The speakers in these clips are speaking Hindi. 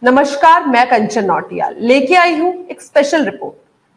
नमस्कार, मैं कंचन नौटियाल लेके आई हूँ एक स्पेशल रिपोर्ट।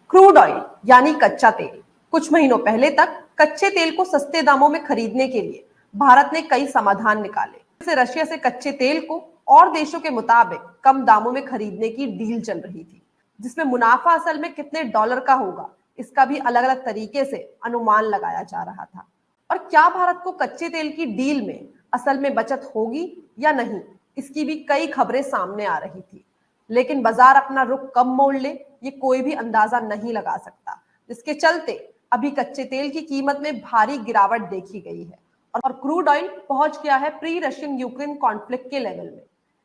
क्रूड ऑयल यानी कच्चा तेल। कुछ महीनों पहले तक कच्चे तेल को सस्ते दामों में खरीदने के लिए भारत ने कई समाधान निकाले। जैसे रशिया से कच्चे तेल को और देशों के मुताबिक कम दामों में खरीदने की डील चल रही थी, जिसमें मुनाफा असल में कितने डॉलर का होगा इसका भी अलग अलग तरीके से अनुमान लगाया जा रहा था। और क्या भारत को कच्चे तेल की डील में असल में बचत होगी या नहीं, इसकी भी कई खबरें सामने आ रही थी। लेकिन बाजार अपना रुख कब मोड़ ले ये कोई भी अंदाजा नहीं लगा सकता, जिसके चलते अभी कच्चे तेल की कीमत में भारी गिरावट देखी गई है और क्रूड ऑयल पहुंच गया है प्री रशियन यूक्रेन कॉन्फ्लिक्ट के लेवल में।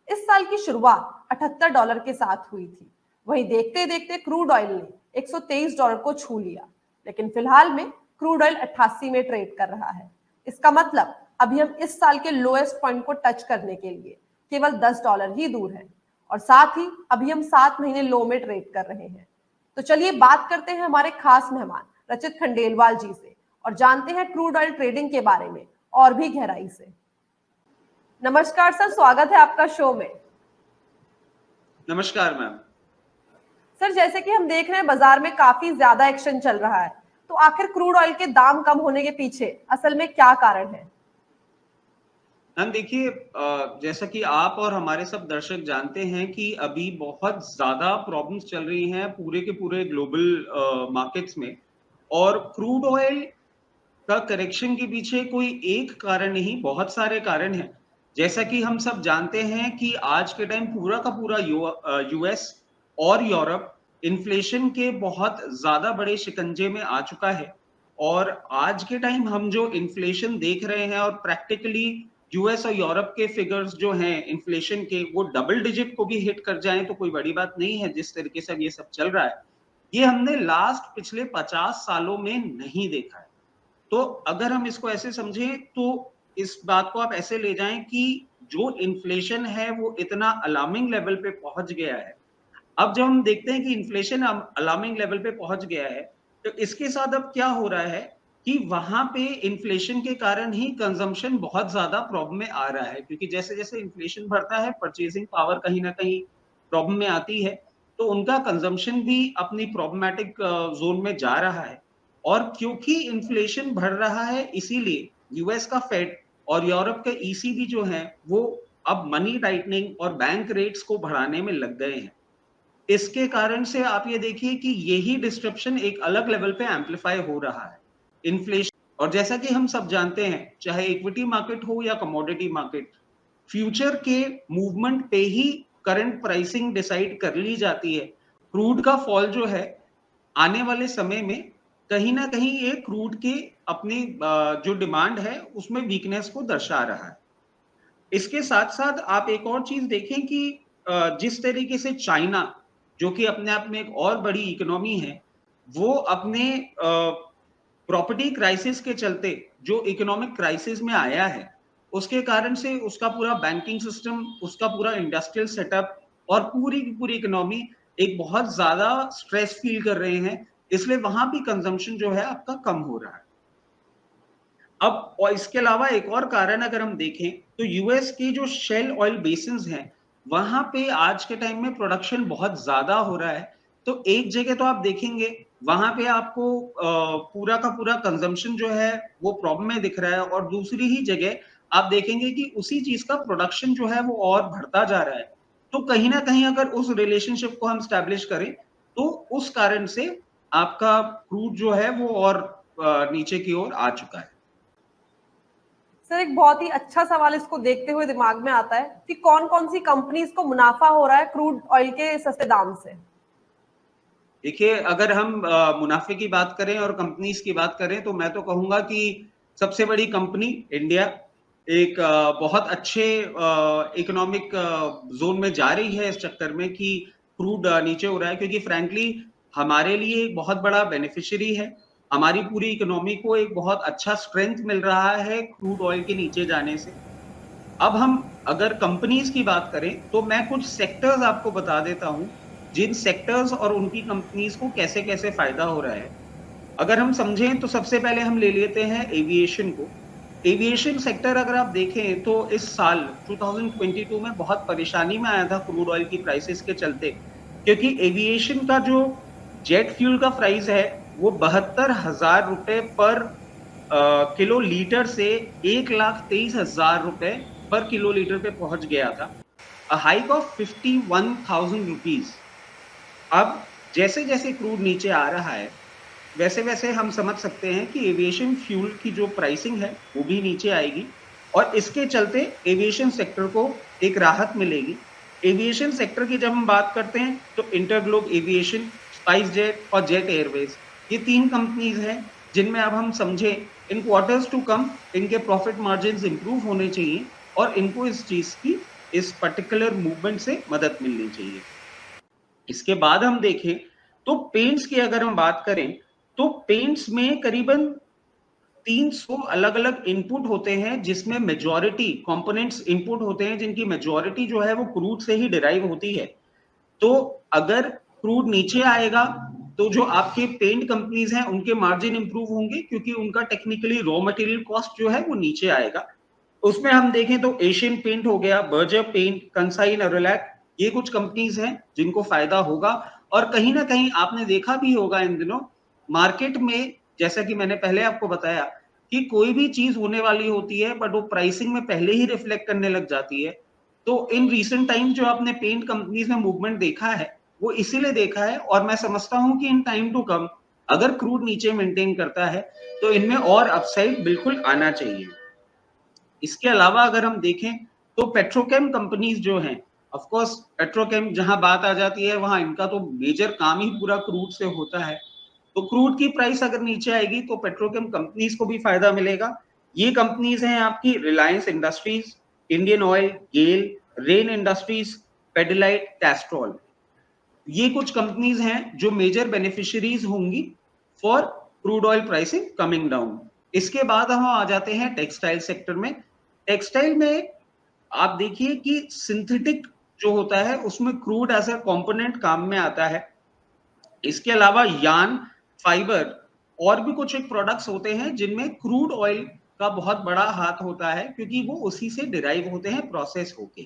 इस साल की शुरुआत $78 के साथ हुई थी। वहीं देखते देखते क्रूड ऑयल ने $123 को छू लिया, लेकिन फिलहाल में क्रूड ऑयल 88 में ट्रेड कर रहा है। इसका मतलब अभी हम इस साल के लोएस्ट पॉइंट को टच करने के लिए केवल $10 ही दूर है और साथ ही अभी हम 7 महीने लो में ट्रेड कर रहे हैं। तो चलिए बात करते हैं हमारे खास मेहमान रचित खंडेलवाल जी से और जानते हैं क्रूड ऑयल ट्रेडिंग के बारे में और भी गहराई से। नमस्कार सर, स्वागत है आपका शो में। नमस्कार मैम। सर, जैसे कि हम देख रहे हैं बाजार में काफी ज्यादा एक्शन चल रहा है, तो आखिर क्रूड ऑयल के दाम कम होने के पीछे असल में क्या कारण है? मैम देखिए, जैसा कि आप और हमारे सब दर्शक जानते हैं कि अभी बहुत ज्यादा प्रॉब्लम्स चल रही हैं पूरे के पूरे ग्लोबल मार्केट्स में। और क्रूड ऑयल का करेक्शन के पीछे कोई एक कारण नहीं, बहुत सारे कारण हैं। जैसा कि हम सब जानते हैं कि आज के टाइम पूरा का पूरा यूएस और यूरोप इन्फ्लेशन के बहुत ज्यादा बड़े शिकंजे में आ चुका है। और आज के टाइम हम जो इन्फ्लेशन देख रहे हैं और प्रैक्टिकली यूएस और यूरोप के फिगर्स जो हैं इन्फ्लेशन के, वो डबल डिजिट को भी हिट कर जाएं तो कोई बड़ी बात नहीं है। जिस तरीके से अब ये सब चल रहा है, ये हमने लास्ट पिछले 50 सालों में नहीं देखा है। तो अगर हम इसको ऐसे समझें तो इस बात को आप ऐसे ले जाएं कि जो इन्फ्लेशन है वो इतना अलार्मिंग लेवल पे पहुंच गया है। अब जब हम देखते हैं कि इन्फ्लेशन अलार्मिंग लेवल पे पहुंच गया है, तो इसके साथ अब क्या हो रहा है कि वहां पे इन्फ्लेशन के कारण ही कंजम्पशन बहुत ज्यादा प्रॉब्लम में आ रहा है, क्योंकि जैसे जैसे इन्फ्लेशन बढ़ता है परचेजिंग पावर कहीं ना कहीं प्रॉब्लम में आती है, तो उनका कंजम्पशन भी अपनी प्रॉब्लमैटिक जोन में जा रहा है। और क्योंकि इन्फ्लेशन बढ़ रहा है, इसीलिए यूएस का फेड और यूरोप के ईसीबी जो है वो अब मनी टाइटनिंग और बैंक रेट्स को बढ़ाने में लग गए हैं। इसके कारण से आप ये देखिए कि यही डिस्ट्रप्शन एक अलग लेवल पे एम्पलीफाई हो रहा है, इन्फ्लेशन। और जैसा कि हम सब जानते हैं, चाहे इक्विटी मार्केट हो या कमोडिटी मार्केट, फ्यूचर के मूवमेंट पे ही करंट प्राइसिंग डिसाइड कर ली जाती है। क्रूड का फॉल जो है आने वाले समय में कहीं ना कहीं ये क्रूड के अपनी जो डिमांड है उसमें वीकनेस को दर्शा रहा है। इसके साथ साथ आप एक और चीज देखें कि जिस तरीके से चाइना, जो कि अपने आप में एक और बड़ी इकोनॉमी है, वो अपने प्रॉपर्टी क्राइसिस के चलते जो इकोनॉमिक क्राइसिस में आया है, उसके कारण से उसका पूरा बैंकिंग सिस्टम, उसका पूरा इंडस्ट्रियल सेटअप और पूरी की पूरी इकोनॉमी एक बहुत ज्यादा स्ट्रेस फील कर रहे हैं। इसलिए वहां भी कंजम्पशन जो है आपका कम हो रहा है। अब और इसके अलावा एक और कारण अगर हम देखें तो यूएस की जो शेल ऑयल बेसिन्स हैं, वहां पे आज के टाइम में प्रोडक्शन बहुत ज्यादा हो रहा है। तो एक जगह तो आप देखेंगे वहां पे आपको पूरा का पूरा कंजम्पशन जो है वो प्रॉब्लम में दिख रहा है, और दूसरी ही जगह आप देखेंगे कि उसी चीज का प्रोडक्शन जो है वो और बढ़ता जा रहा है। तो कहीं ना कहीं अगर उस रिलेशनशिप को हम स्टैब्लिश करें तो उस कारण से आपका क्रूड जो है वो और नीचे की ओर आ चुका है। सर, एक बहुत ही अच्छा सवाल इसको देखते हुए दिमाग में आता है कि कौन कौन सी कंपनीज को मुनाफा हो रहा है क्रूड ऑयल के सस्ते दाम से। देखिए, अगर हम मुनाफे की बात करें और कंपनीज की बात करें तो मैं तो कहूंगा कि सबसे बड़ी कंपनी इंडिया एक बहुत अच्छे इकोनॉमिक जोन में जा रही है इस चक्कर में कि क्रूड नीचे हो रहा है, क्योंकि फ्रैंकली हमारे लिए एक बहुत बड़ा बेनिफिशियरी है। हमारी पूरी इकोनॉमी को एक बहुत अच्छा स्ट्रेंथ मिल रहा है क्रूड ऑयल के नीचे जाने से। अब हम अगर कंपनीज की बात करें तो मैं कुछ सेक्टर्स आपको बता देता हूं, जिन सेक्टर्स और उनकी कंपनीज को कैसे कैसे फायदा हो रहा है। अगर हम समझें तो सबसे पहले हम ले लेते हैं एविएशन को। एविएशन सेक्टर अगर आप देखें तो इस साल 2022 में बहुत परेशानी में आया था क्रूड ऑयल की प्राइसेस के चलते, क्योंकि एविएशन का जो जेट फ्यूल का प्राइस है वो 72,000 रुपए पर किलो लीटर से 1,23,000 रुपए पर किलो लीटर पे पहुंच गया था, अ हाइक ऑफ 51,000 रुपीज। अब जैसे जैसे क्रूड नीचे आ रहा है वैसे वैसे हम समझ सकते हैं कि एविएशन फ्यूल की जो प्राइसिंग है वो भी नीचे आएगी और इसके चलते एविएशन सेक्टर को एक राहत मिलेगी। एविएशन सेक्टर की जब हम बात करते हैं तो इंटरग्लोब एविएशन, स्पाइस जेट और जेट एयरवेज, ये 3 कंपनीज हैं जिनमें अब हम समझे इन क्वार्टर्स टू कम इनके प्रॉफिट मार्जिन्स इंप्रूव होने चाहिए और इनको इस चीज की, इस पर्टिकुलर मूवमेंट से मदद मिलनी चाहिए। इसके बाद हम देखें तो पेंट्स की अगर हम बात करें तो पेंट्स में करीबन 300 अलग अलग इनपुट होते हैं जिसमें मेजॉरिटी कंपोनेंट्स इनपुट होते हैं जिनकी मेजॉरिटी जो है वो क्रूड से ही डिराइव होती है। तो अगर क्रूड नीचे आएगा तो जो आपके पेंट कंपनीज हैं उनके मार्जिन इंप्रूव होंगे क्योंकि उनका टेक्निकली रॉ मटेरियल कॉस्ट जो है वो नीचे आएगा। उसमें हम देखें तो एशियन पेंट हो गया, बर्जर पेंट, कंसाई नेरोलैक, ये कुछ कंपनीज हैं जिनको फायदा होगा। और कहीं ना कहीं आपने देखा भी होगा इन दिनों मार्केट में, जैसा कि मैंने पहले आपको बताया कि कोई भी चीज होने वाली होती है बट वो प्राइसिंग में पहले ही रिफ्लेक्ट करने लग जाती है। तो इन रीसेंट टाइम जो आपने पेंट कंपनीज में मूवमेंट देखा है वो इसीलिए देखा है और मैं समझता हूं कि इन टाइम टू कम अगर क्रूड नीचे मेंटेन करता है तो इनमें और अपसाइड बिल्कुल आना चाहिए। इसके अलावा अगर हम देखें तो पेट्रोकेम कंपनीज जो हैं, ऑफ कोर्स पेट्रोकेम जहां बात आ जाती है वहां इनका तो मेजर काम ही पूरा क्रूड से होता है। तो क्रूड की प्राइस अगर नीचे आएगी तो पेट्रोकेम कंपनीज को भी फायदा मिलेगा। ये कंपनीज हैं आपकी रिलायंस इंडस्ट्रीज, इंडियन ऑयल, गेल, रेन इंडस्ट्रीज, पेडिलाइट, कैस्ट्रॉल। ये कुछ कंपनीज हैं जो मेजर बेनिफिशियरीज होंगी for crude oil pricing coming down. इसके बाद हम आ जाते हैं टेक्सटाइल सेक्टर में। टेक्सटाइल में आप देखिए कि सिंथेटिक जो होता है उसमें क्रूड एज अ कंपोनेंट काम में आता है। इसके अलावा यार्न, फाइबर और भी कुछ एक प्रोडक्ट्स होते हैं जिनमें क्रूड ऑयल का बहुत बड़ा हाथ होता है क्योंकि वो उसी से डिराइव होते हैं प्रोसेस होके।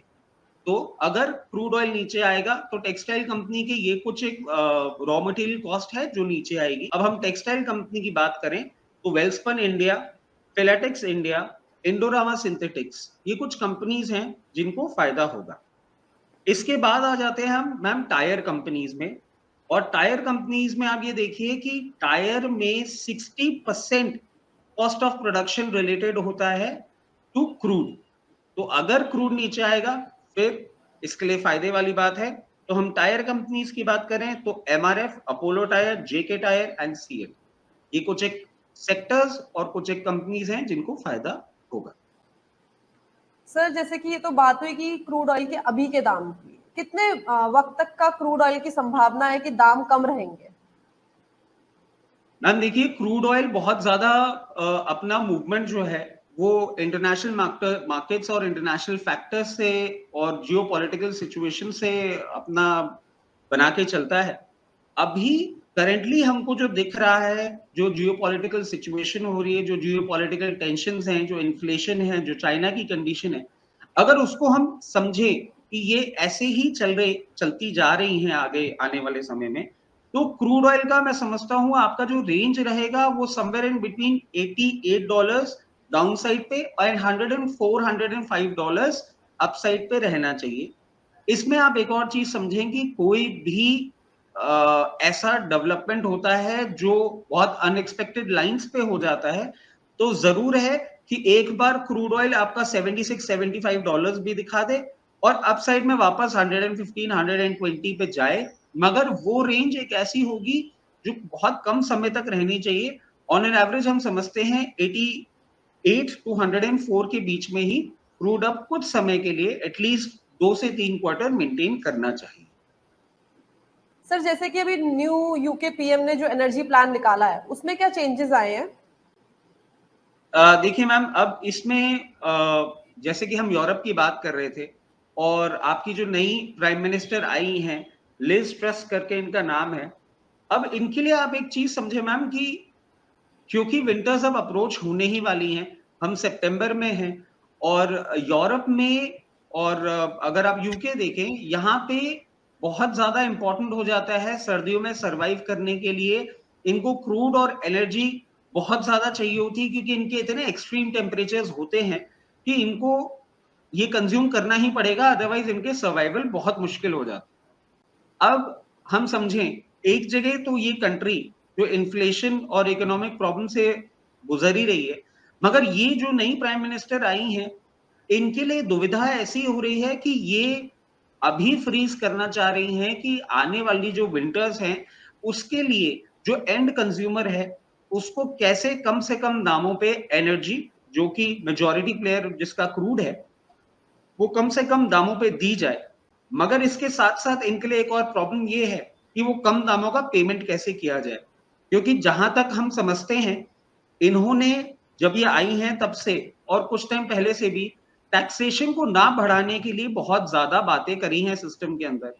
तो अगर क्रूड ऑयल नीचे आएगा तो टेक्सटाइल कंपनी के ये कुछ एक रॉ मटेरियल कॉस्ट है जो नीचे आएगी। अब हम टेक्सटाइल कंपनी की बात करें तो Welspun India, Filatex India, Indorama synthetics, ये कुछ कंपनीज हैं जिनको फायदा होगा। इसके बाद आ जाते हैं हम मैम टायर कंपनीज में। और टायर कंपनीज में आप ये देखिए कि टायर में 60% कॉस्ट ऑफ प्रोडक्शन रिलेटेड होता है टू क्रूड। तो अगर क्रूड नीचे आएगा फिर इसके लिए फायदे वाली बात है। तो हम टायर कंपनीज की बात करें तो MRF, Apollo tyre, JK tyre and CEAT, ये कुछ एक सेक्टर्स और कुछ एक कंपनीज हैं जिनको फायदा होगा। सर जैसे कि ये तो बात हुई कि क्रूड ऑयल के अभी के दाम की, कितने वक्त तक का क्रूड ऑयल की संभावना है कि दाम कम रहेंगे? मैम देखिए क्रूड ऑयल बहुत ज्यादा अपना मूवमेंट जो है वो इंटरनेशनल मार्केट्स और इंटरनेशनल फैक्टर्स से और जियो पॉलिटिकल सिचुएशन से अपना बना के चलता है। अभी करेंटली हमको जो दिख रहा है, जो जियो पॉलिटिकल सिचुएशन हो रही है, जो जियो पॉलिटिकल टेंशन हैं, जो इन्फ्लेशन है, जो चाइना की कंडीशन है, अगर उसको हम समझे कि ये ऐसे ही चलती जा रही हैं आगे आने वाले समय में, तो क्रूड ऑयल का मैं समझता हूं आपका जो रेंज रहेगा वो somewhere in between $88 down side पे और $104-105 अप साइड पे रहना चाहिए। इसमें आप एक और चीज समझें कि कोई भी ऐसा डेवलपमेंट होता है जो बहुत अनएक्सपेक्टेड लाइंस पे हो जाता है, तो जरूर है कि एक बार क्रूड ऑयल आपका $76-75 भी दिखा दे और अपसाइड में वापस 115-120 पे जाए, मगर वो रेंज एक ऐसी होगी जो बहुत कम समय तक रहनी चाहिए। ऑन एन एवरेज हम समझते हैं 88 टू 104 के बीच में ही क्रूड अप कुछ समय के लिए एटलीस्ट 2 से 3 क्वार्टर मेंटेन करना चाहिए। सर जैसे कि अभी न्यू यूके पीएम ने जो एनर्जी प्लान निकाला है उसमें क्या चेंजेस आए हैं? देखिए मैम अब इसमें जैसे कि हम यूरोप की बात कर रहे थे और आपकी जो नई प्राइम मिनिस्टर आई हैं, लिज ट्रस करके इनका नाम है। अब इनके लिए आप एक चीज समझे मैम कि क्योंकि विंटर्स अब अप्रोच होने ही वाली हैं, हम सितंबर में हैं और यूरोप में और अगर आप यूके देखें, यहाँ पे बहुत ज्यादा इंपॉर्टेंट हो जाता है सर्दियों में सरवाइव करने के लिए। इनको क्रूड और एनर्जी बहुत ज्यादा चाहिए होती है क्योंकि इनके इतने एक्सट्रीम टेम्परेचर्स होते हैं कि इनको ये कंज्यूम करना ही पड़ेगा, अदरवाइज इनके सर्वाइवल बहुत मुश्किल हो जाता है। अब हम समझें, एक जगह तो ये कंट्री जो इन्फ्लेशन और इकोनॉमिक प्रॉब्लम से गुजर ही रही है, मगर ये जो नई प्राइम मिनिस्टर आई हैं, इनके लिए दुविधा ऐसी हो रही है कि ये अभी फ्रीज करना चाह रही हैं कि आने वाली जो विंटर्स हैं, उसके लिए जो एंड कंज्यूमर है, उसको कैसे कम से कम दामों पे एनर्जी, जो कि मेजॉरिटी प्लेयर जिसका क्रूड है, वो कम से कम दामों पे दी जाए। मगर इसके साथ-साथ इनके लिए एक और प्रॉब्लम ये है कि वो कम दामों का पेमेंट कैसे किया जाए? क्योंकि जहां तक हम समझते हैं, इन्होंने जब ये आई हैं तब से और कुछ टाइम पहले से भी टैक्सेशन को ना बढ़ाने के लिए बहुत ज्यादा बातें करी हैं सिस्टम के अंदर।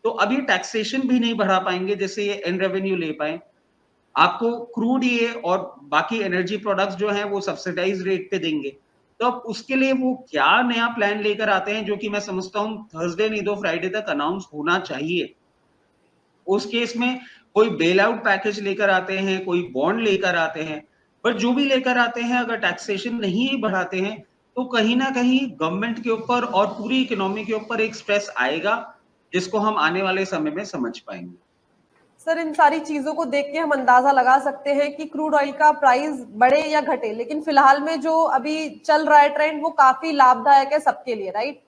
तो अब ये टैक्सेशन भी नहीं बढ़ा पाएंगे जिससे ये एंड रेवेन्यू ले पाए। आपको क्रूड ये और बाकी एनर्जी प्रोडक्ट्स जो हैं वो सब्सिडाइज रेट पे देंगे। तो अब उसके लिए वो क्या नया प्लान लेकर आते हैं, जो कि मैं समझता हूँ थर्सडे नहीं तो फ्राइडे तक अनाउंस होना चाहिए। उस केस में कोई बेल आउट पैकेज लेकर आते हैं, कोई बॉन्ड लेकर आते हैं, पर जो भी लेकर आते हैं अगर टैक्सेशन नहीं बढ़ाते हैं तो कहीं ना कहीं गवर्नमेंट के ऊपर और पूरी इकोनॉमी के ऊपर एक स्ट्रेस आएगा, जिसको हम आने वाले समय में समझ पाएंगे। सर, इन सारी चीजों को देख के हम अंदाजा लगा सकते हैं कि क्रूड ऑयल का प्राइस बढ़े या घटे, लेकिन फिलहाल में जो अभी चल रहा है ट्रेंड वो काफी लाभदायक है सबके लिए, राइट?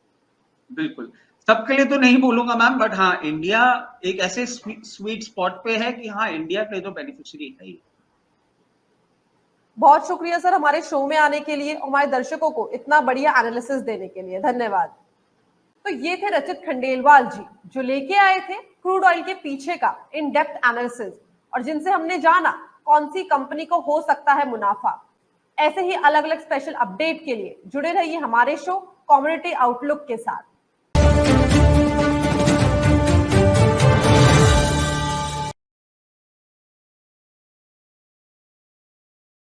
बिल्कुल, सबके लिए तो नहीं बोलूंगा मैम, बट हाँ इंडिया एक ऐसे स्वीट स्पॉट पे है कि हाँ इंडिया के लिए तो बेनिफिशियरी है ही। बहुत शुक्रिया सर हमारे शो में आने के लिए, हमारे दर्शकों को इतना बढ़िया एनालिसिस देने के लिए, धन्यवाद। तो ये थे रचित खंडेलवाल जी, जो लेके आए थे क्रूड ऑयल के पीछे का इन डेप्थ एनालिसिस, और जिनसे हमने जाना कौन सी कंपनी को हो सकता है मुनाफा। ऐसे ही अलग अलग स्पेशल अपडेट के लिए जुड़े रहिए हमारे शो कम्युनिटी आउटलुक के साथ।